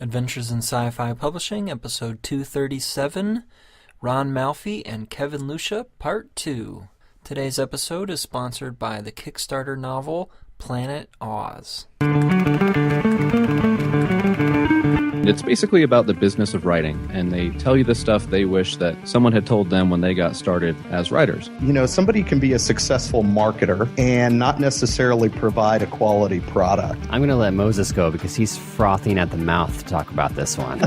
Adventures in Sci-Fi Publishing, Episode 237, Ron Malfi and Kevin Lucia, Part 2. Today's episode is sponsored by the Kickstarter novel Planet Oz. It's basically about the business of writing, and they tell you the stuff they wish that someone had told them when they got started as writers. You know, somebody can be a successful marketer and not necessarily provide a quality product. I'm going to let Moses go because he's frothing at the mouth to talk about this one.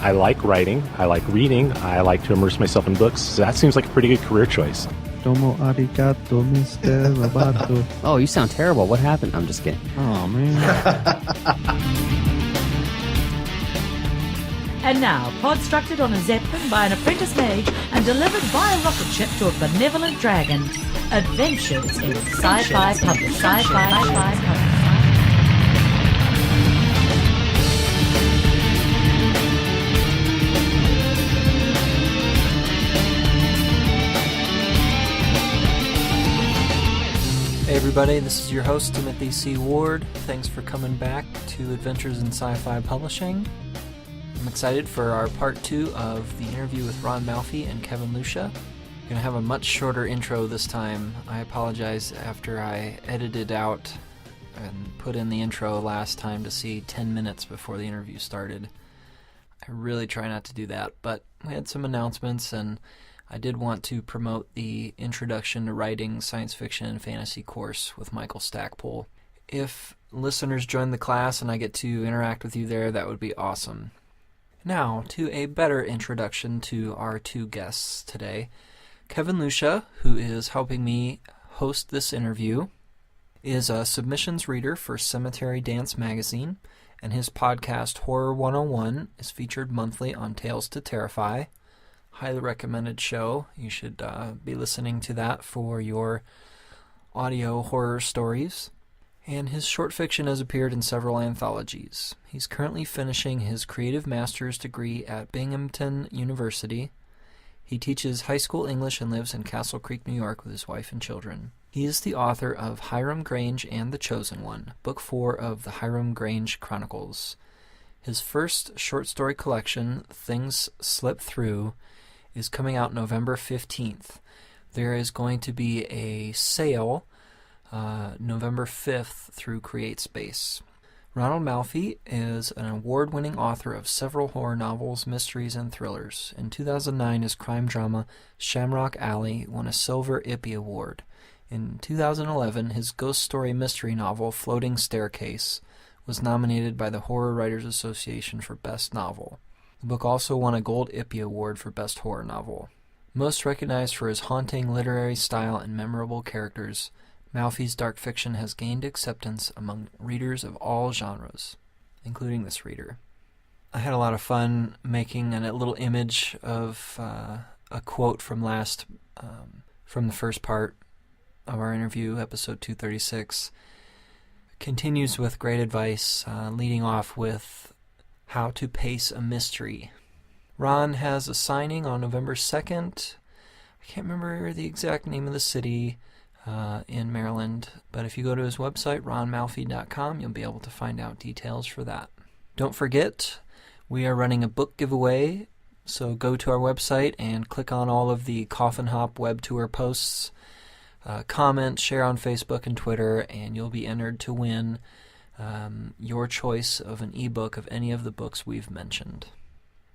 I like writing. I like reading. I like to immerse myself in books. So that seems like a pretty good career choice. Domo arigato, Mr. Roboto. Oh, you sound terrible. What happened? I'm just kidding. Oh, man. And now, pod-structured on a zeppelin by an apprentice mage and delivered via rocket ship to a benevolent dragon. Adventures in Sci-Fi Publishing. Hey everybody, this is your host, Timothy C. Ward. Thanks for coming back to Adventures in Sci-Fi Publishing. I'm excited for our part 2 of the interview with Ron Malfi and Kevin Lucia. I'm going to have a much shorter intro this time. I apologize after I edited out and put in the intro last time to see 10 minutes before the interview started. I really try not to do that, but we had some announcements and I did want to promote the Introduction to Writing Science Fiction and Fantasy course with Michael Stackpole. If listeners join the class and I get to interact with you there, that would be awesome. Now, to a better introduction to our two guests today. Kevin Lucia, who is helping me host this interview, is a submissions reader for Cemetery Dance Magazine, and his podcast Horror 101 is featured monthly on Tales to Terrify. Highly recommended show. You should be listening to that for your audio horror stories. And his short fiction has appeared in several anthologies. He's currently finishing his Creative Master's degree at Binghamton University. He teaches high school English and lives in Castle Creek, New York with his wife and children. He is the author of Hiram Grange and the Chosen One, Book 4 of the Hiram Grange Chronicles. His first short story collection, Things Slip Through, is coming out November 15th. There is going to be a sale November 5th through CreateSpace. Ronald Malfi is an award-winning author of several horror novels, mysteries, and thrillers. In 2009, his crime drama Shamrock Alley won a Silver Ippy Award. In 2011, his ghost story mystery novel Floating Staircase was nominated by the Horror Writers Association for Best Novel. The book also won a Gold Ippy Award for Best Horror Novel. Most recognized for his haunting literary style and memorable characters, Malfi's dark fiction has gained acceptance among readers of all genres, including this reader. I had a lot of fun making a little image of a quote from the first part of our interview, episode 236. Continues with great advice, leading off with how to pace a mystery. Ron has a signing on November 2nd. I can't remember the exact name of the city. In Maryland, but if you go to his website, ronmalfi.com, you'll be able to find out details for that. Don't forget, we are running a book giveaway, so go to our website and click on all of the Coffin Hop web tour posts, comment, share on Facebook and Twitter, and you'll be entered to win your choice of an ebook of any of the books we've mentioned.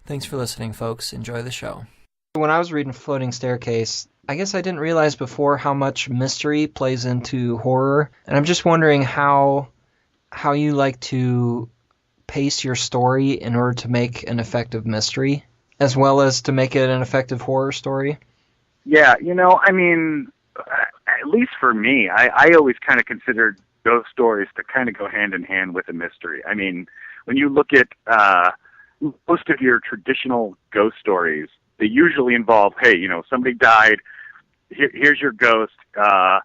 Thanks for listening, folks. Enjoy the show. When I was reading Floating Staircase, I guess I didn't realize before how much mystery plays into horror, and I'm just wondering how you like to pace your story in order to make an effective mystery, as well as to make it an effective horror story. Yeah, I mean, at least for me, I always kind of considered ghost stories to kind of go hand in hand with a mystery. I mean, when you look at most of your traditional ghost stories, they usually involve, hey, somebody died. Here's your ghost. The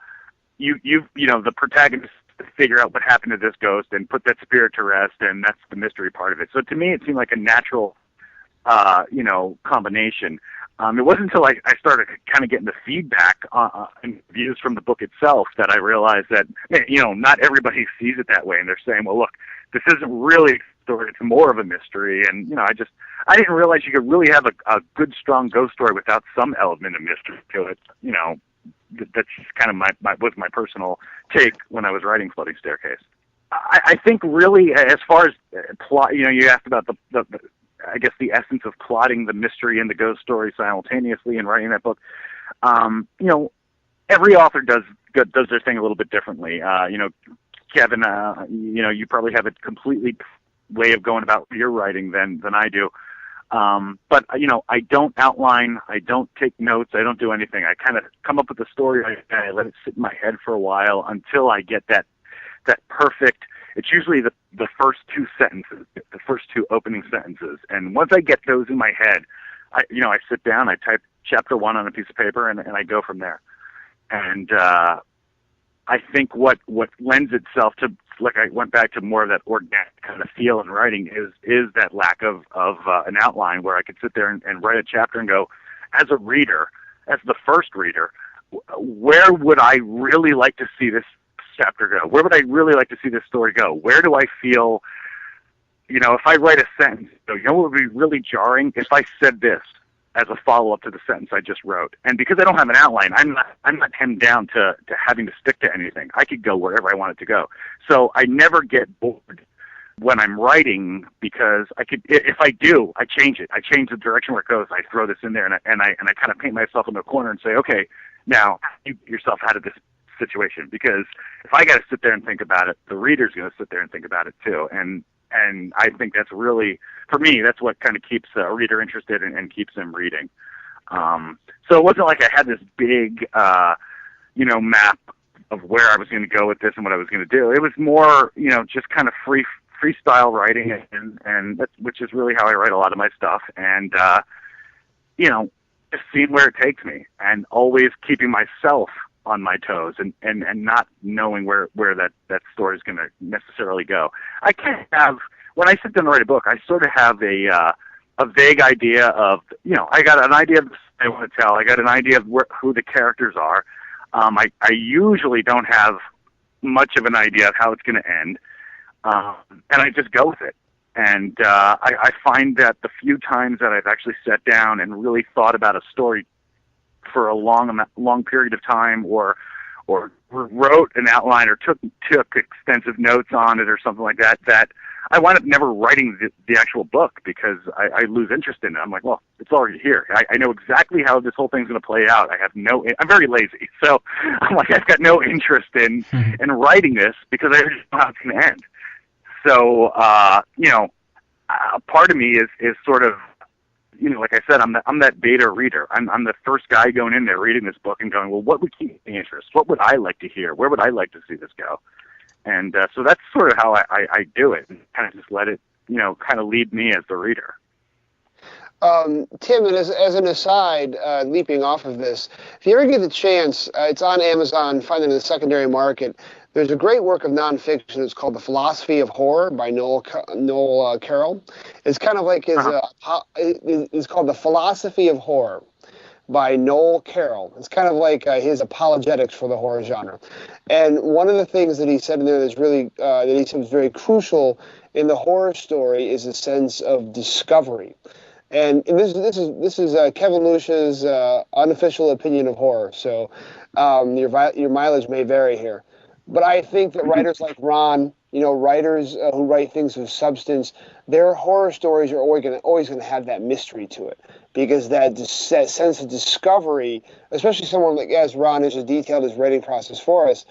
protagonist figure out what happened to this ghost and put that spirit to rest, and that's the mystery part of it. So to me, it seemed like a natural, combination. It wasn't until I started kind of getting the feedback and views from the book itself that I realized that, not everybody sees it that way, and they're saying, well, look, this isn't really story, it's more of a mystery. And, I didn't realize you could really have a good, strong ghost story without some element of mystery to it. That's kind of was my personal take when I was writing Floating Staircase. I think really, as far as plot, you asked about the I guess the essence of plotting the mystery and the ghost story simultaneously in writing that book. Every author does their thing a little bit differently. Kevin, you probably have a completely way of going about your writing than I do. But I don't outline, I don't take notes, I don't do anything. I kind of come up with the story, I let it sit in my head for a while until I get that perfect. It's usually the first two sentences, the first two opening sentences, and once I get those in my head, I sit down, I type chapter 1 on a piece of paper, and I go from there. And I think what lends itself to, like, I went back to more of that organic kind of feel in writing is that lack of an outline where I could sit there and write a chapter and go, as a reader, as the first reader, where would I really like to see this chapter go? Where would I really like to see this story go? Where do I feel, if I write a sentence, what would be really jarring if I said this as a follow-up to the sentence I just wrote? And because I don't have an outline, I'm not hemmed down to having to stick to anything. I could go wherever I want it to go. So I never get bored when I'm writing, because if I do, I change it. I change the direction where it goes. I throw this in there, and I kind of paint myself in a corner and say, okay, now you get yourself out of this situation, because if I got to sit there and think about it, the reader's going to sit there and think about it too. And I think that's really, for me, that's what kind of keeps a reader interested and keeps them reading. So it wasn't like I had this big, map of where I was going to go with this and what I was going to do. It was more, just kind of freestyle writing, and that's, which is really how I write a lot of my stuff. And, just seeing where it takes me, and always keeping myself on my toes, and not knowing where that story is going to necessarily go. I can't have, when I sit down to write a book, I sort of have a vague idea of, I got an idea of the story I want to tell. I got an idea of who the characters are. I usually don't have much of an idea of how it's going to end, and I just go with it. And I find that the few times that I've actually sat down and really thought about a story for a long period of time, or wrote an outline, or took extensive notes on it, or something like that, that I wind up never writing the actual book, because I lose interest in it. I'm like, well, it's already here. I know exactly how this whole thing's going to play out. I'm very lazy, so I'm like, I've got no interest in writing this, because I already know how it's going to end. So, a part of me is sort of, like I said, I'm that beta reader. I'm the first guy going in there reading this book and going, well, what would keep me interest? What would I like to hear? Where would I like to see this go? And so that's sort of how I do it, and kind of just let it, kind of lead me as the reader. Tim, and as an aside, leaping off of this, if you ever get the chance, it's on Amazon, find it in the secondary market. There's a great work of nonfiction. It's called The Philosophy of Horror by Noel Carroll. It's kind of like his, it's called The Philosophy of Horror by Noel Carroll. It's kind of like his apologetics for the horror genre. And one of the things that he said in there that's really, that he said was very crucial in the horror story is a sense of discovery. And this is Kevin Lucia's unofficial opinion of horror. So your mileage may vary here. But I think that writers like Ron, writers who write things of substance, their horror stories are always going to have that mystery to it, because that sense of discovery, especially someone like as Ron has detailed his writing process for us,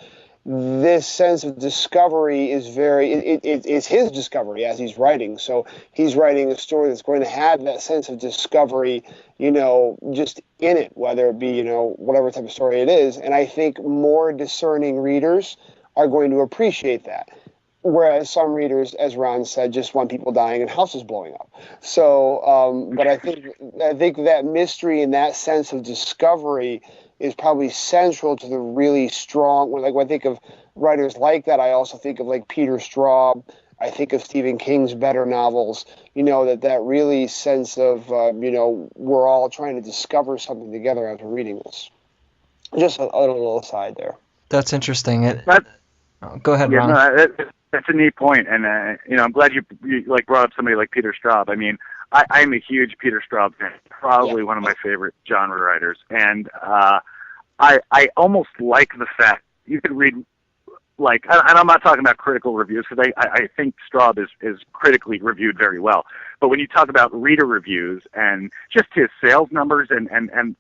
this sense of discovery is it's his discovery as he's writing. So he's writing a story that's going to have that sense of discovery, just in it, whether it be, whatever type of story it is. And I think more discerning readers are going to appreciate that. Whereas some readers, as Ron said, just want people dying and houses blowing up. So, but I think that mystery and that sense of discovery is probably central to the really strong, like when I think of writers like that, I also think of like Peter Straub. I think of Stephen King's better novels, that really sense of, we're all trying to discover something together as we're reading this. Just a little aside there. That's interesting. Go ahead, Ron. That's a neat point, and I'm glad you like brought up somebody like Peter Straub. I mean, I'm a huge Peter Straub fan, probably one of my favorite genre writers, and I almost like the fact you could read, like, and I'm not talking about critical reviews, because I think Straub is critically reviewed very well, but when you talk about reader reviews and just his sales numbers and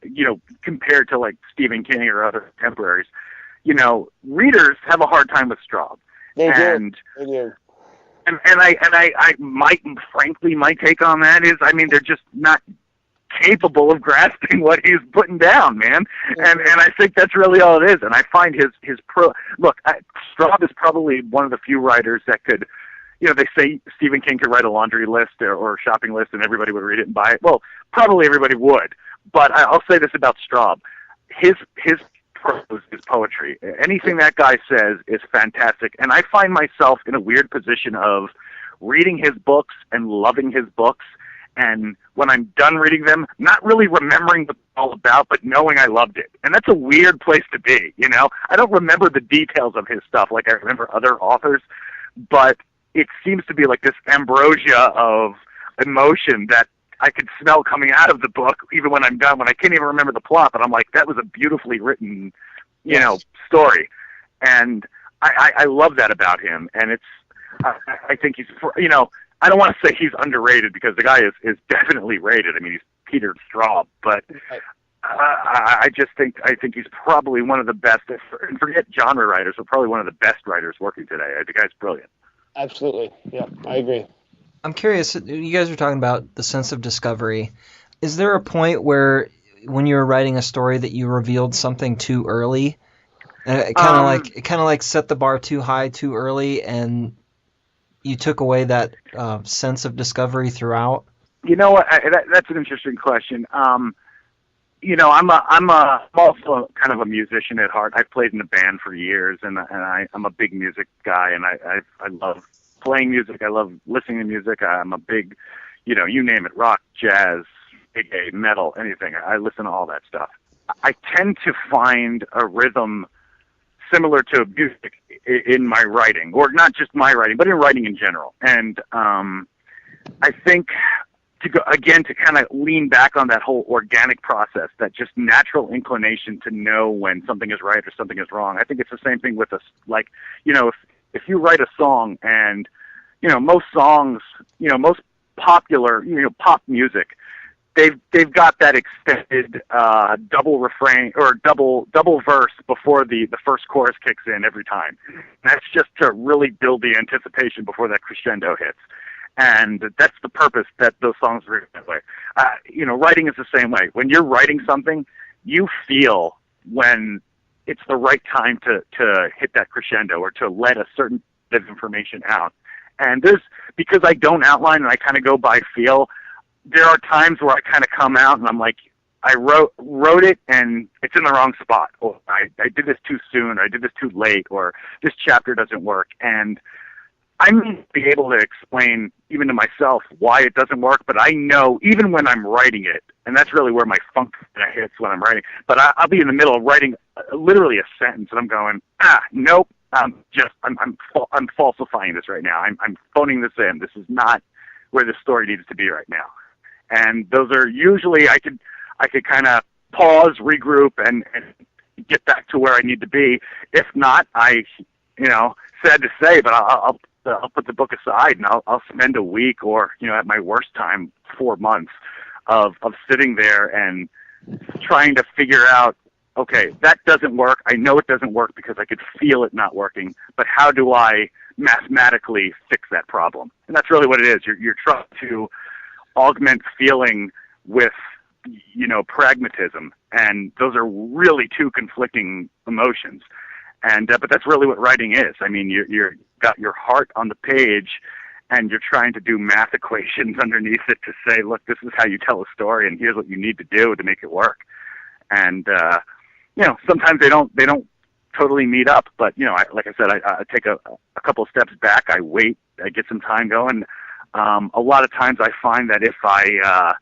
compared to like Stephen King or other contemporaries, readers have a hard time with Straub. They do. And I might, frankly, my take on that is, I mean, they're just not capable of grasping what he's putting down, man. And I think that's really all it is. And I find Straub is probably one of the few writers that could, they say Stephen King could write a laundry list or shopping list and everybody would read it and buy it. Well, probably everybody would. But I'll say this about Straub. His prose is poetry. Anything that guy says is fantastic. And I find myself in a weird position of reading his books and loving his books, and when I'm done reading them, not really remembering what it's all about, but knowing I loved it. And that's a weird place to be, I don't remember the details of his stuff like I remember other authors, but it seems to be like this ambrosia of emotion that I could smell coming out of the book, even when I'm done, when I can't even remember the plot, but I'm like, that was a beautifully written, story. And I love that about him. And I think he's, I don't want to say he's underrated, because the guy is definitely rated. I mean, he's Peter Straub, but I think he's probably one of the best, and forget genre writers, but probably one of the best writers working today. The guy's brilliant. Absolutely. Yeah, I agree. I'm curious, you guys are talking about the sense of discovery. Is there a point where, when you were writing a story, that you revealed something too early? It kind of like set the bar too high too early, and you took away that sense of discovery throughout? You know what? That's an interesting question. I'm also kind of a musician at heart. I've played in a band for years, and I'm a big music guy, and I love playing music. I love listening to music. I'm a big, you name it, rock, jazz, reggae, metal, anything. I listen to all that stuff. I tend to find a rhythm similar to music in my writing, or not just my writing, but in writing in general. And I think to kind of lean back on that whole organic process, that just natural inclination to know when something is right or something is wrong. I think it's the same thing with us. Like, if you write a song, and most songs, most popular pop music, they've got that extended double refrain or double verse before the first chorus kicks in every time. And that's just to really build the anticipation before that crescendo hits. And that's the purpose that those songs are written that way. Writing is the same way. When you're writing something, you feel when it's the right time to hit that crescendo, or to let a certain bit of information out. And because I don't outline and I kind of go by feel, there are times where I kind of come out and I'm like, I wrote it and it's in the wrong spot, or I did this too soon, or I did this too late, or this chapter doesn't work. And I may be able to explain even to myself why it doesn't work, but I know even when I'm writing it, and that's really where my funk hits when I'm writing, but I'll be in the middle of writing literally a sentence and I'm going, nope, I'm falsifying this right now. I'm phoning this in. This is not where the story needs to be right now. And those are usually, I could kind of pause, regroup, and get back to where I need to be. If not, sad to say, but I'll put the book aside and I'll spend a week, or at my worst time 4 months of sitting there and trying to figure out, okay, that doesn't work. I know it doesn't work because I could feel it not working, but how do I mathematically fix that problem? And that's really what it is. You're trying to augment feeling with pragmatism, and those are really two conflicting emotions. And but that's really what writing is. I mean, you're got your heart on the page, and you're trying to do math equations underneath it to say, look, this is how you tell a story, and here's what you need to do to make it work. And sometimes they don't totally meet up, but like I said, I take a couple of steps back. I wait. I get some time going. A lot of times I find that if I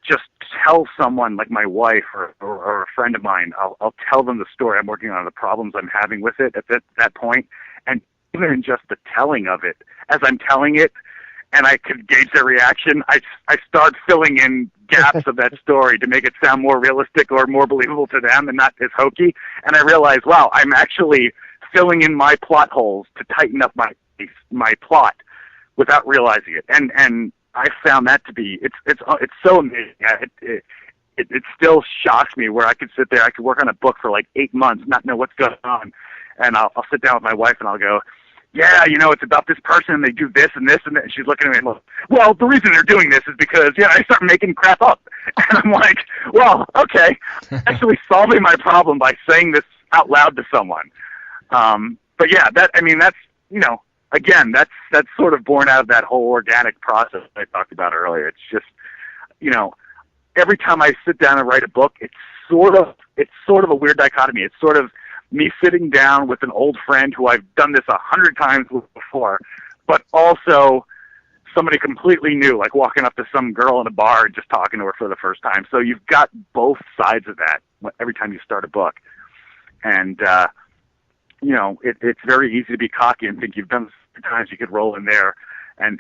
just tell someone, like my wife or a friend of mine, I'll tell them the story I'm working on, the problems I'm having with it at that point, and even in just the telling of it, as I'm telling it, and I could gauge their reaction, I start filling in gaps of that story to make it sound more realistic or more believable to them and not as hokey. And I realize, wow, I'm actually filling in my plot holes to tighten up my plot without realizing it. And I found that to be, it's so amazing. It still shocks me where I could sit there, I could work on a book for like 8 months, not know what's going on. And I'll sit down with my wife and I'll go, yeah, it's about this person, and they do this and this and that. And she's looking at me and like, well, the reason they're doing this is because, I start making crap up. And I'm like, well, okay, actually solving my problem by saying this out loud to someone. But yeah, that's, again, that's sort of born out of that whole organic process I talked about earlier. It's just, every time I sit down and write a book, it's sort of a weird dichotomy. It's sort of me sitting down with an old friend who I've done this 100 times with before, but also somebody completely new, like walking up to some girl in a bar and just talking to her for the first time. So you've got both sides of that every time you start a book. And, it's very easy to be cocky and think you've done this 100 times, you could roll in there and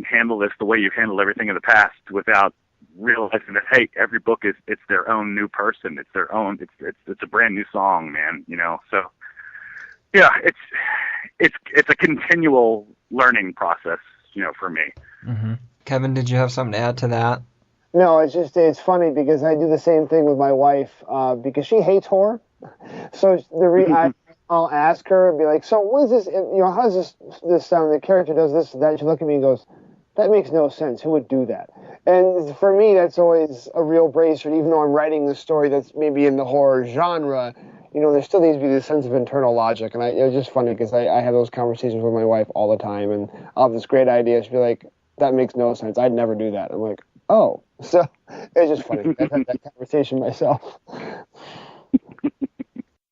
handle this the way you've handled everything in the past without realizing that, hey, every book it's their own new person. It's their own, it's a brand new song, man, so yeah, it's a continual learning process, for me. Mm-hmm. Kevin, did you have something to add to that? No, it's funny because I do the same thing with my wife because she hates horror. So I'll ask her and be like, so what is this, how does this sound? The character does this and that. She look at me and goes, that makes no sense. Who would do that? And for me, that's always a real bracer. Even though I'm writing this story that's maybe in the horror genre, there still needs to be this sense of internal logic. And it's just funny because I have those conversations with my wife all the time. And I'll have this great idea. She'll be like, that makes no sense. I'd never do that. I'm like, oh. So it's just funny. I've had that conversation myself.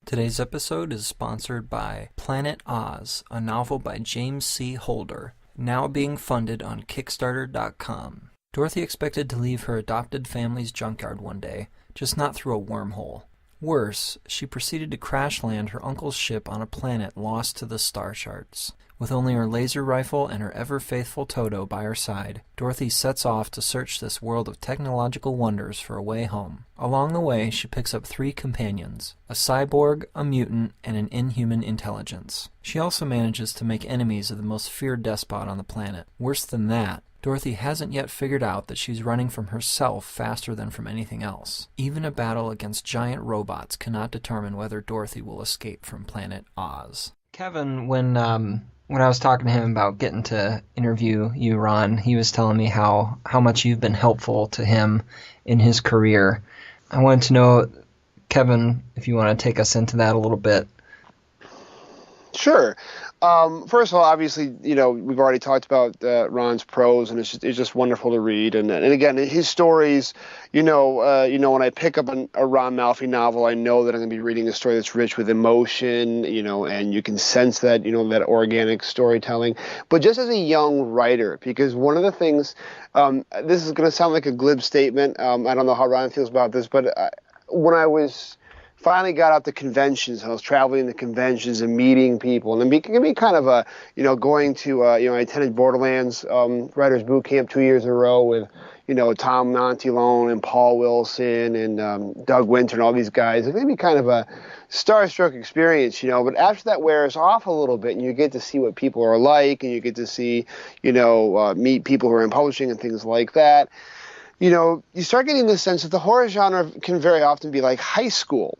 Today's episode is sponsored by Planet Oz, a novel by James C. Holder, now being funded on Kickstarter.com. Dorothy expected to leave her adopted family's junkyard one day, just not through a wormhole. Worse, she proceeded to crash land her uncle's ship on a planet lost to the star charts. With only her laser rifle and her ever-faithful Toto by her side, Dorothy sets off to search this world of technological wonders for a way home. Along the way, she picks up 3 companions, a cyborg, a mutant, and an inhuman intelligence. She also manages to make enemies of the most feared despot on the planet. Worse than that, Dorothy hasn't yet figured out that she's running from herself faster than from anything else. Even a battle against giant robots cannot determine whether Dorothy will escape from Planet Oz. Kevin, when I was talking to him about getting to interview you, Ron, he was telling me how much you've been helpful to him in his career. I wanted to know, Kevin, if you want to take us into that a little bit. Sure. First of all, obviously, we've already talked about Ron's prose, and it's just wonderful to read. And again, his stories, when I pick up a Ron Malfi novel, I know that I'm going to be reading a story that's rich with emotion, and you can sense that, that organic storytelling. But just as a young writer, because one of the things, this is going to sound like a glib statement. I don't know how Ron feels about this, but when I finally got out to conventions. I was traveling to conventions and meeting people, and it can be kind of a, going to, I attended Borderlands Writers Boot Camp 2 years in a row with, Tom Montilone and Paul Wilson and Doug Winter and all these guys. It can be kind of a starstruck experience, but after that wears off a little bit and you get to see what people are like and you get to see, meet people who are in publishing and things like that. You start getting the sense that the horror genre can very often be like high school.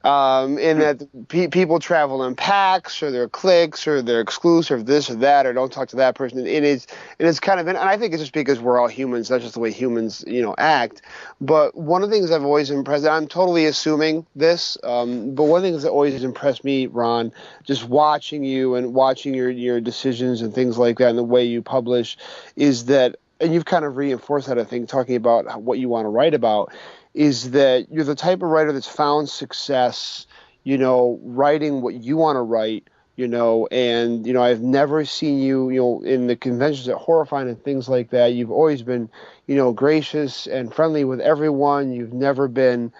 In that people travel in packs, or they're cliques, or they're exclusive, this or that, or don't talk to that person. It's kind of, and I think it's just because we're all humans, that's just the way humans, act. But one of the things I've always impressed, I'm totally assuming this, but one of the things that always impressed me, Ron, just watching you and watching your decisions and things like that, and the way you publish, is that, and you've kind of reinforced that, I think, talking about what you want to write about, is that you're the type of writer that's found success, writing what you want to write, and, I've never seen you, in the conventions at Horrifying and things like that. You've always been, gracious and friendly with everyone. You've never been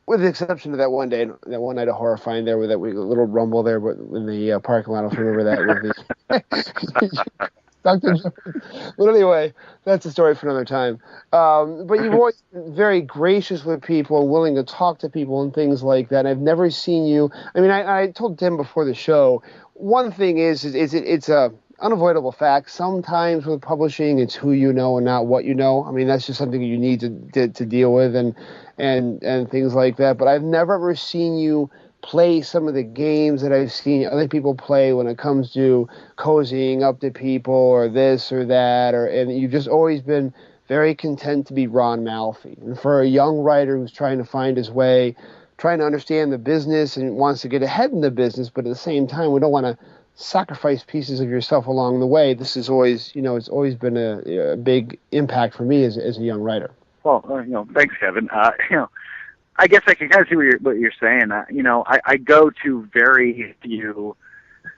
with the exception of that one day, that one night of horrifying there with that little rumble there in the parking lot. I don't remember that. With the Dr. But anyway, that's a story for another time. But you've always been very gracious with people, willing to talk to people and things like that. I've never seen you. I mean, I told Tim before the show, one thing is it's a unavoidable fact. Sometimes with publishing, it's who you know and not what you know. I mean, that's just something you need to deal with and things like that. But I've never ever seen you play some of the games that I've seen other people play when it comes to cozying up to people or this or that, and you've just always been very content to be Ron Malfi. And for a young writer who's trying to find his way, trying to understand the business and wants to get ahead in the business, but at the same time, we don't want to sacrifice pieces of yourself along the way. This is always, it's always been a big impact for me as a young writer. Well, thanks, Kevin. I guess I can kind of see what you're saying. I go to very few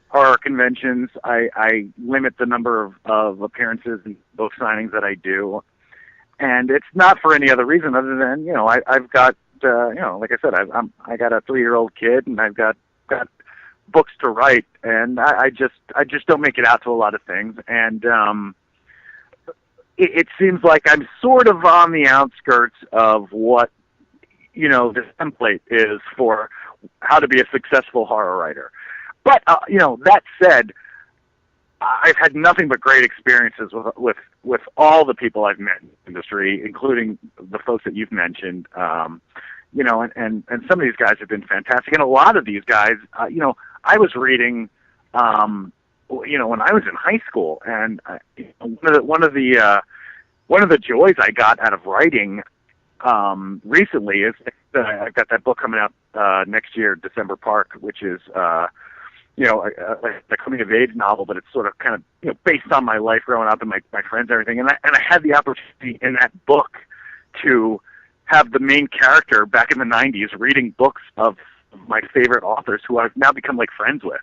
horror conventions. I limit the number of appearances and book signings that I do, and it's not for any other reason other than I've got like I said, I got a 3-year-old kid and I've got books to write, and I just don't make it out to a lot of things, and it seems like I'm sort of on the outskirts of what this template is for how to be a successful horror writer. But, that said, I've had nothing but great experiences with all the people I've met in the industry, including the folks that you've mentioned, and some of these guys have been fantastic. And a lot of these guys, I was reading, when I was in high school, and one of the joys I got out of writing recently is I've got that book coming out next year, December Park, which is a coming of age novel, but it's sort of kind of based on my life growing up and my friends and everything. And I had the opportunity in that book to have the main character back in the 90s reading books of my favorite authors who I've now become like friends with.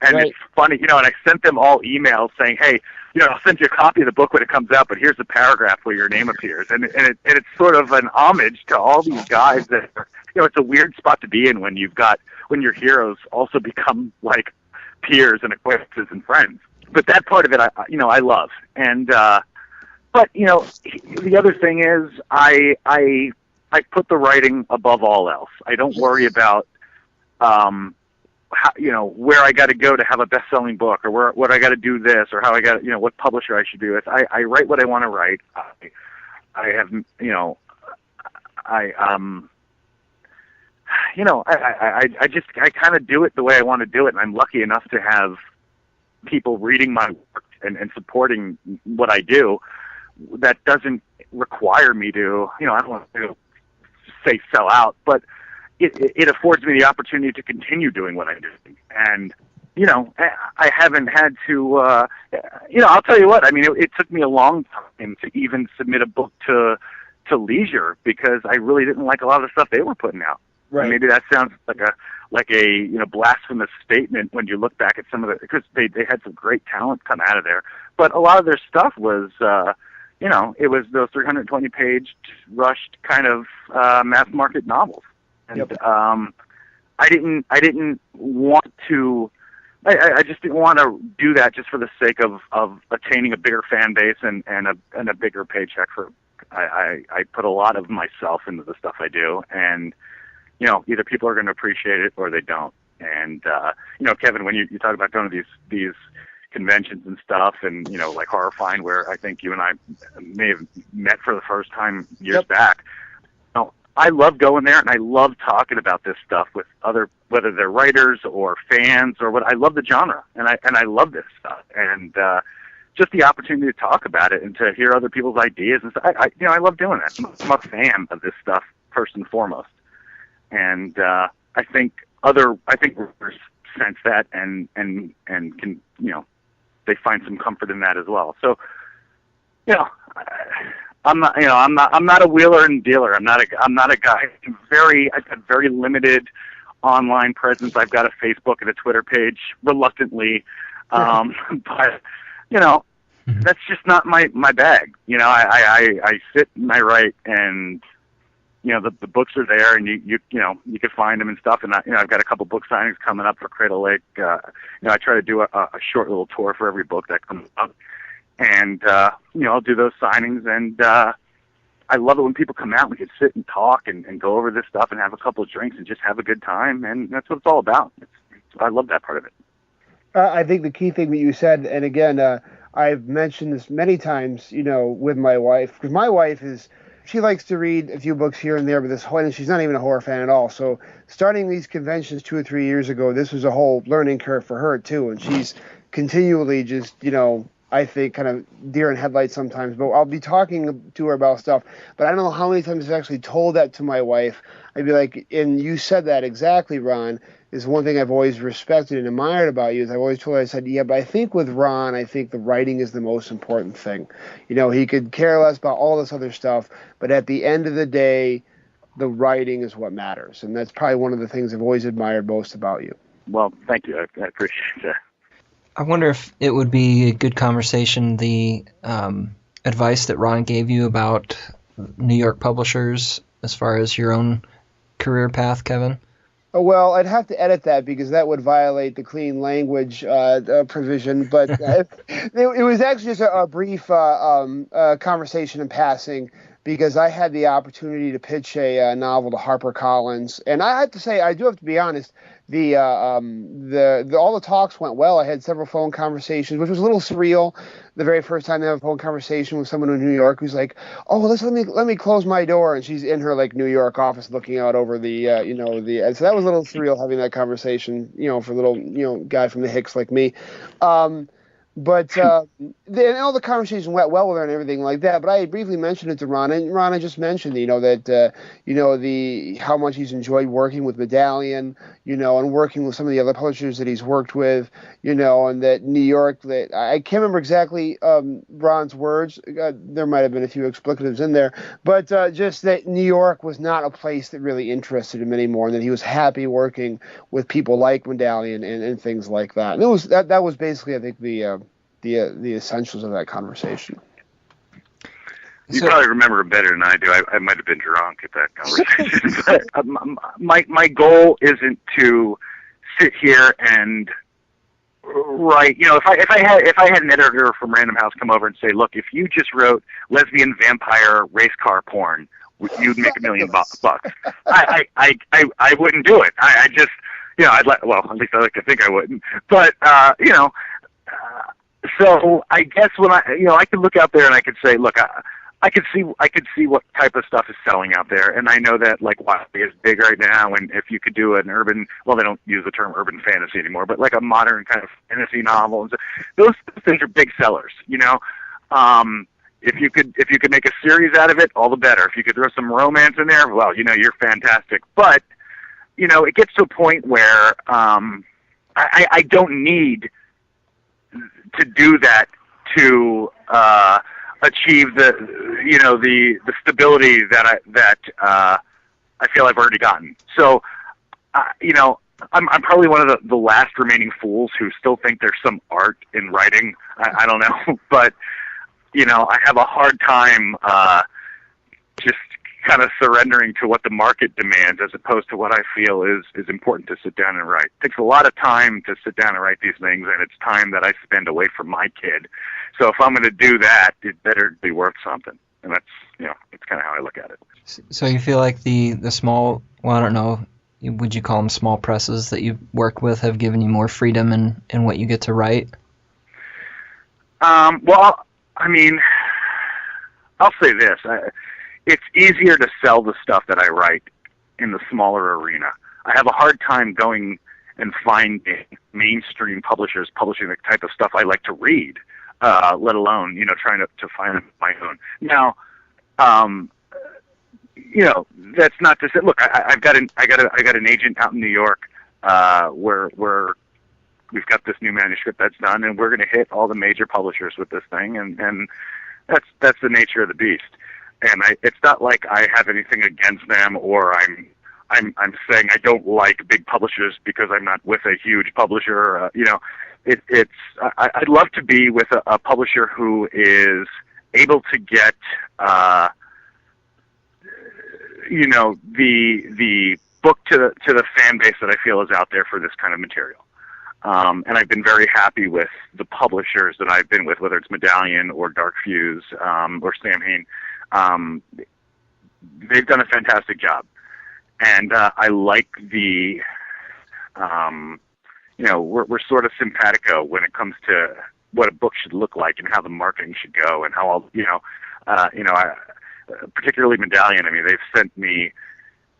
And It's funny, and I sent them all emails saying, hey, I'll send you a copy of the book when it comes out, but here's the paragraph where your name appears. And it's sort of an homage to all these guys that, it's a weird spot to be in when your heroes also become like peers and acquaintances and friends. But that part of it, I love. And, but, the other thing is I put the writing above all else. I don't worry about, where I got to go to have a best-selling book, or what I got to do this, or how I got, what publisher I should be with. I write what I want to write. I have, I kind of do it the way I want to do it, and I'm lucky enough to have people reading my work and supporting what I do. That doesn't require me to, I don't want to say sell out, but it affords me the opportunity to continue doing what I'm doing. And, I haven't had to, I'll tell you what, it took me a long time to even submit a book to Leisure, because I really didn't like a lot of the stuff they were putting out. Right. And maybe that sounds like a blasphemous statement when you look back at some of because they had some great talent come out of there. But a lot of their stuff was, it was those 320-page rushed kind of mass market novels. And I didn't want to. I just didn't want to do that just for the sake of attaining a bigger fan base and a bigger paycheck. I put a lot of myself into the stuff I do, and either people are going to appreciate it or they don't. And Kevin, when you talk about going to these conventions and stuff, and like Horrifying, where I think you and I may have met for the first time years back. I love going there, and I love talking about this stuff with whether they're writers or fans or what. I love the genre, and I love this stuff, and just the opportunity to talk about it and to hear other people's ideas and stuff. I love doing that. I'm a fan of this stuff first and foremost, and I think readers sense that and can they find some comfort in that as well. So I'm not a wheeler and dealer. I'm not a guy. I've got very limited online presence. I've got a Facebook and a Twitter page, reluctantly, but that's just not my bag. I sit and I write, and the books are there, and you can find them and stuff. And I've got a couple book signings coming up for Cradle Lake. I try to do a short little tour for every book that comes up, and I'll do those signings. And I love it when people come out and we can sit and talk and go over this stuff and have a couple of drinks and just have a good time. And that's what it's all about. I love that part of it. I think the key thing that you said, and again, I've mentioned this many times, with my wife, because my wife she likes to read a few books here and there, but and she's not even a horror fan at all. So starting these conventions 2 or 3 years ago, this was a whole learning curve for her too. And she's continually just, I think kind of deer in headlights sometimes, but I'll be talking to her about stuff, but I don't know how many times I've actually told that to my wife. I'd be like, and you said that exactly, Ron, is one thing I've always respected and admired about you. Is I've always told her, I said, yeah, but I think with Ron, I think the writing is the most important thing. He could care less about all this other stuff, but at the end of the day, the writing is what matters. And that's probably one of the things I've always admired most about you. Well, thank you. I appreciate that. I wonder if it would be a good conversation, the advice that Ron gave you about New York publishers as far as your own career path, Kevin? Oh, well, I'd have to edit that because that would violate the clean language provision. But it was actually just a brief conversation in passing, because I had the opportunity to pitch a novel to HarperCollins, and I have to say, I do have to be honest. All the talks went well. I had several phone conversations, which was a little surreal. The very first time I have a phone conversation with someone in New York who's like, "Oh, well, let me close my door," and she's in her New York office looking out over the so that was a little surreal having that conversation, for a little guy from the Hicks like me. But and all the conversation went well with her and everything like that. But I briefly mentioned it to Ron, and Ron, I just mentioned that how much he's enjoyed working with Medallion, and working with some of the other publishers that he's worked with, and that New York. That I can't remember exactly Ron's words. There might have been a few explicatives in there, but just that New York was not a place that really interested him anymore, and that he was happy working with people like Medallion and things like that. And it was that was basically, I think, the essentials of that conversation. You probably remember it better than I do. I might have been drunk at that conversation. But my goal isn't to sit here and write. If I had an editor from Random House come over and say, "Look, if you just wrote lesbian vampire race car porn, you'd make $1 million bucks." I wouldn't do it. I just I'd at least I like to think I wouldn't. But so I guess when I could look out there and I could say, look, I could see what type of stuff is selling out there, and I know that YA is big right now. And if you could do an urban, well, they don't use the term urban fantasy anymore, but like a modern kind of fantasy novel, and those things are big sellers. If you could make a series out of it, all the better. If you could throw some romance in there, well, you're fantastic. But it gets to a point where I don't need to do that to achieve the stability that I feel I've already gotten. So I'm probably one of the last remaining fools who still think there's some art in writing. I don't know, but I have a hard time just kind of surrendering to what the market demands as opposed to what I feel is important to sit down and write. It takes a lot of time to sit down and write these things, and it's time that I spend away from my kid. So if I'm going to do that, it better be worth something. And that's, that's kind of how I look at it. So you feel like the small, well, I don't know, would you call them small presses that you work with have given you more freedom in what you get to write? Well, I mean, I'll say this. It's easier to sell the stuff that I write in the smaller arena. I have a hard time going and finding mainstream publishers publishing the type of stuff I like to read, let alone, trying to find my own. Now, that's not to say, look, I got an agent out in New York, where we've got this new manuscript that's done, and we're going to hit all the major publishers with this thing, and that's the nature of the beast. And it's not like I have anything against them, or I'm saying I don't like big publishers because I'm not with a huge publisher. I'd love to be with a publisher who is able to get the book to the fan base that I feel is out there for this kind of material. And I've been very happy with the publishers that I've been with, whether it's Medallion or Dark Fuse or Sam Hain. They've done a fantastic job. And I like the, we're sort of simpatico when it comes to what a book should look like and how the marketing should go and how all, particularly Medallion. I mean, they've sent me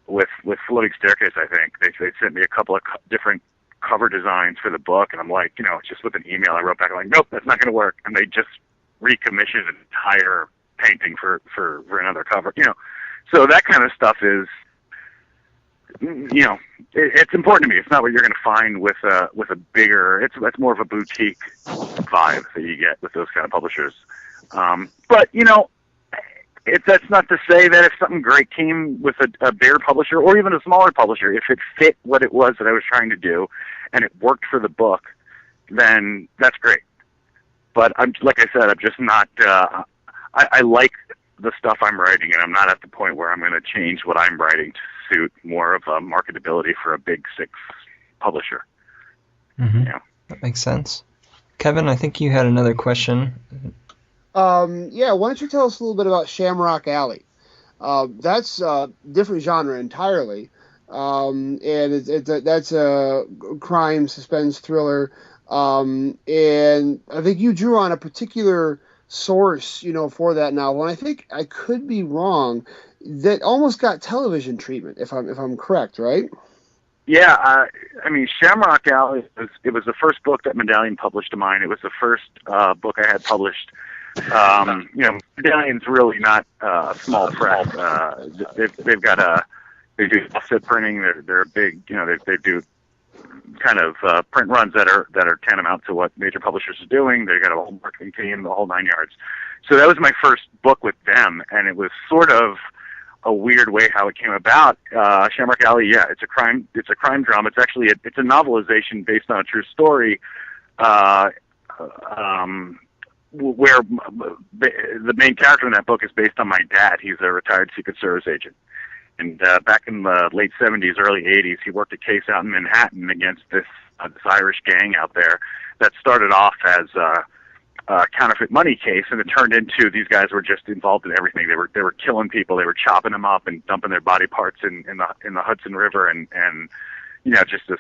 with Floating Staircase. I think they sent me a couple of different cover designs for the book, and I'm like, just with an email, I wrote back, I'm like, nope, that's not going to work. And they just recommissioned an entire painting for another cover. So that kind of stuff is, it's important to me. It's not what you're going to find with a bigger. It's more of a boutique vibe that you get with those kind of publishers. But that's not to say that if something great came with a bigger publisher or even a smaller publisher, if it fit what it was that I was trying to do and it worked for the book, then that's great. But like I said, I'm just not. I like the stuff I'm writing, and I'm not at the point where I'm going to change what I'm writing to suit more of a marketability for a big six publisher. Mm-hmm. That makes sense. Kevin, I think you had another question. Yeah, why don't you tell us a little bit about Shamrock Alley? That's a different genre entirely, and that's a crime suspense thriller. And I think you drew on a particular source, for that novel. And I think I could be wrong. That almost got television treatment, if I'm correct, right? Yeah, Shamrock Alley was the first book that Medallion published of mine. It was the first book I had published. Medallion's really not a small press. They've got they do offset printing. They're a big, they do kind of print runs that are tantamount to what major publishers are doing. They got a whole marketing team, the whole 9 yards. So that was my first book with them, and it was sort of a weird way how it came about. Shamrock Alley, yeah, it's a crime drama. It's actually it's a novelization based on a true story, where the main character in that book is based on my dad. He's a retired Secret Service agent. And back in the late 70s, early 80s, he worked a case out in Manhattan against this Irish gang out there that started off as a counterfeit money case, and it turned into these guys were just involved in everything. They were killing people, they were chopping them up and dumping their body parts in the Hudson River, and just it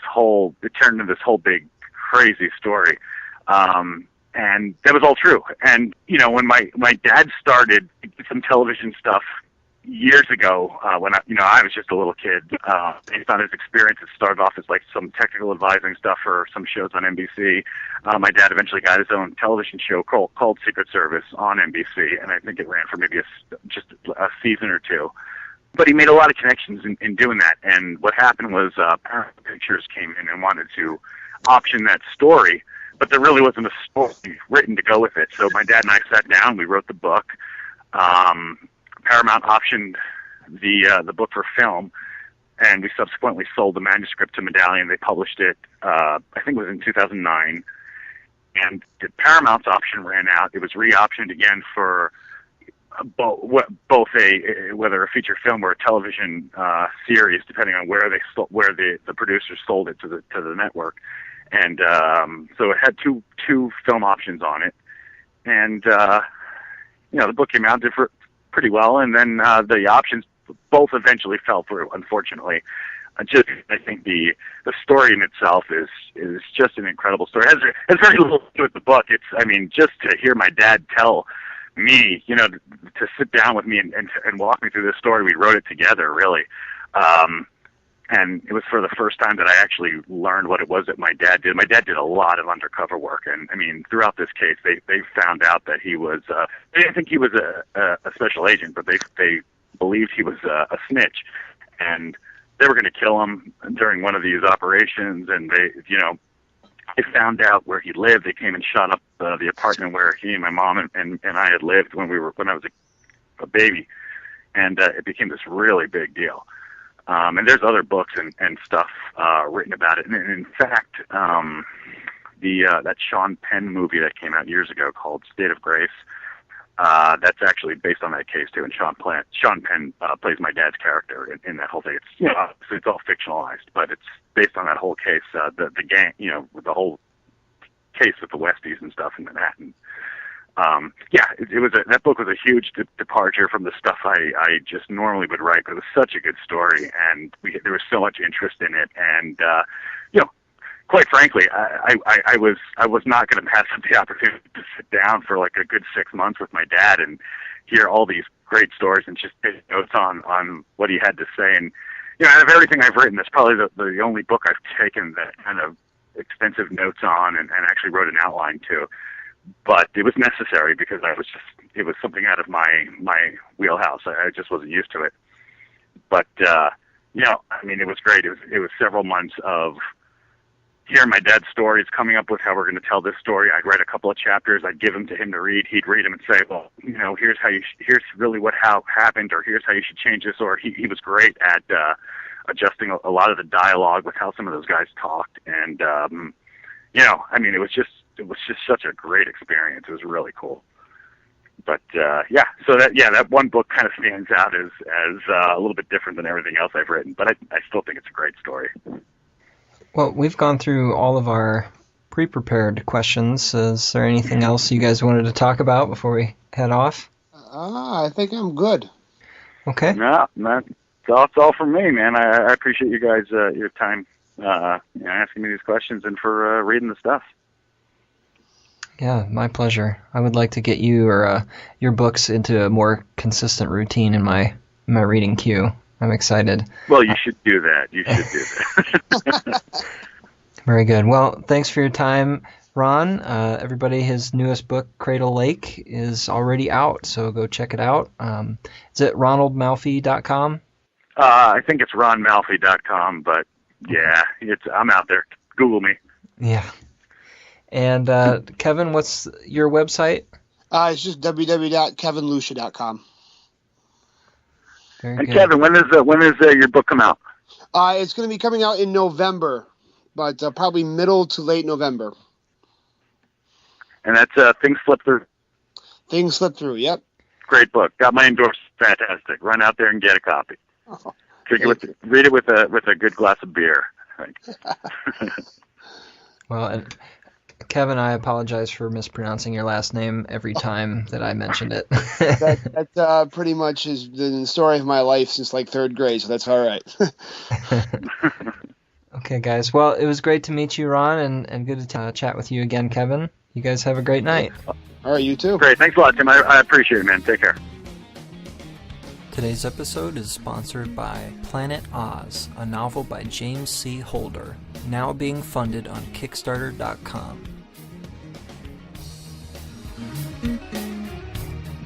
turned into this whole big crazy story. And that was all true. And when my dad started some television stuff years ago, when I was just a little kid, based on his experience, it started off as like some technical advising stuff for some shows on NBC. My dad eventually got his own television show called Secret Service on NBC, and I think it ran for maybe just a season or two. But he made a lot of connections in doing that. And what happened was Paramount Pictures came in and wanted to option that story, but there really wasn't a story written to go with it. So my dad and I sat down, we wrote the book. Paramount optioned the book for film, and we subsequently sold the manuscript to Medallion. They published it, I think it was in 2009. And the Paramount's option ran out. It was re-optioned again for both whether a feature film or a television series, depending on where the producers sold it to the network. And so it had two film options on it, and the book came out pretty well, and then the options both eventually fell through, unfortunately. I think the story in itself is just an incredible story. It has very little to do with the book. Just to hear my dad tell me, to sit down with me and walk me through this story. We wrote it together, really. And it was for the first time that I actually learned what it was that my dad did. My dad did a lot of undercover work, and throughout this case, they found out that he was. They didn't think he was a special agent, but they believed he was a snitch, and they were going to kill him during one of these operations. And they found out where he lived. They came and shot up the apartment where he and my mom and I had lived when I was a baby, and it became this really big deal. And there's other books and stuff written about it. And in fact, that Sean Penn movie that came out years ago called State of Grace, That's actually based on that case too, and Sean Penn plays my dad's character in that whole thing. It's obviously it's all fictionalized, but it's based on that whole case. The gang, with the whole case with the Westies and stuff in Manhattan. That book was a huge departure from the stuff I just normally would write, but it was such a good story, and there was so much interest in it, and quite frankly, I was not going to pass up the opportunity to sit down for like a good 6 months with my dad and hear all these great stories and just take notes on what he had to say. And out of everything I've written, that's probably the only book I've taken that kind of extensive notes on and actually wrote an outline to. But it was necessary because it was something out of my wheelhouse. I just wasn't used to it. But it was great. It was several months of hearing my dad's stories, coming up with how we're going to tell this story. I'd write a couple of chapters. I'd give them to him to read. He'd read them and say, well, here's really how happened, or here's how you should change this. Or he was great at adjusting a lot of the dialogue with how some of those guys talked. And, it was just such a great experience. It was really cool. But, that one book kind of stands out as a little bit different than everything else I've written. But I still think it's a great story. Well, we've gone through all of our pre-prepared questions. Is there anything else you guys wanted to talk about before we head off? I think I'm good. Okay. No, it's all from me, man. I appreciate you guys, your time, asking me these questions and for reading the stuff. Yeah, my pleasure. I would like to get you or your books into a more consistent routine in my reading queue. I'm excited. Well, you should do that. Very good. Well, thanks for your time, Ron. Everybody, his newest book, Cradle Lake, is already out, so go check it out. Is it ronaldmalfi.com? I think it's ronmalfi.com, but yeah, I'm out there. Google me. Yeah. And Kevin, what's your website? It's just www.kevinlucia.com. Very and good. Kevin, when is your book come out? It's going to be coming out in November, but probably middle to late November. And that's Things Slip Through. Things Slip Through, yep. Great book. Got my endorsement. Fantastic. Run out there and get a copy. Oh, read it with a good glass of beer. Well, and Kevin, I apologize for mispronouncing your last name every time that I mentioned it. that pretty much has been the story of my life since like third grade, so that's all right. Okay, guys. Well, it was great to meet you, Ron, and good to chat with you again, Kevin. You guys have a great night. All right, you too. Great. Thanks a lot, Tim. I appreciate it, man. Take care. Today's episode is sponsored by Planet Oz, a novel by James C. Holder, now being funded on Kickstarter.com.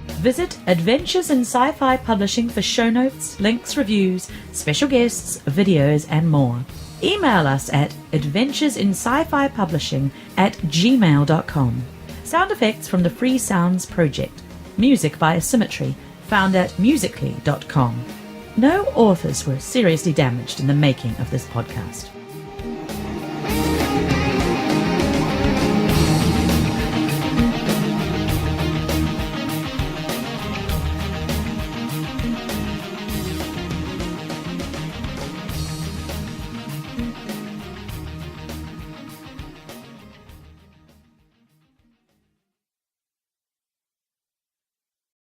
Visit Adventures in Sci-Fi Publishing for show notes, links, reviews, special guests, videos, and more. Email us at adventuresinscifpublishing@gmail.com. Sound effects from the Free Sounds Project. Music by Symmetry, found at musically.com. No authors were seriously damaged in the making of this podcast.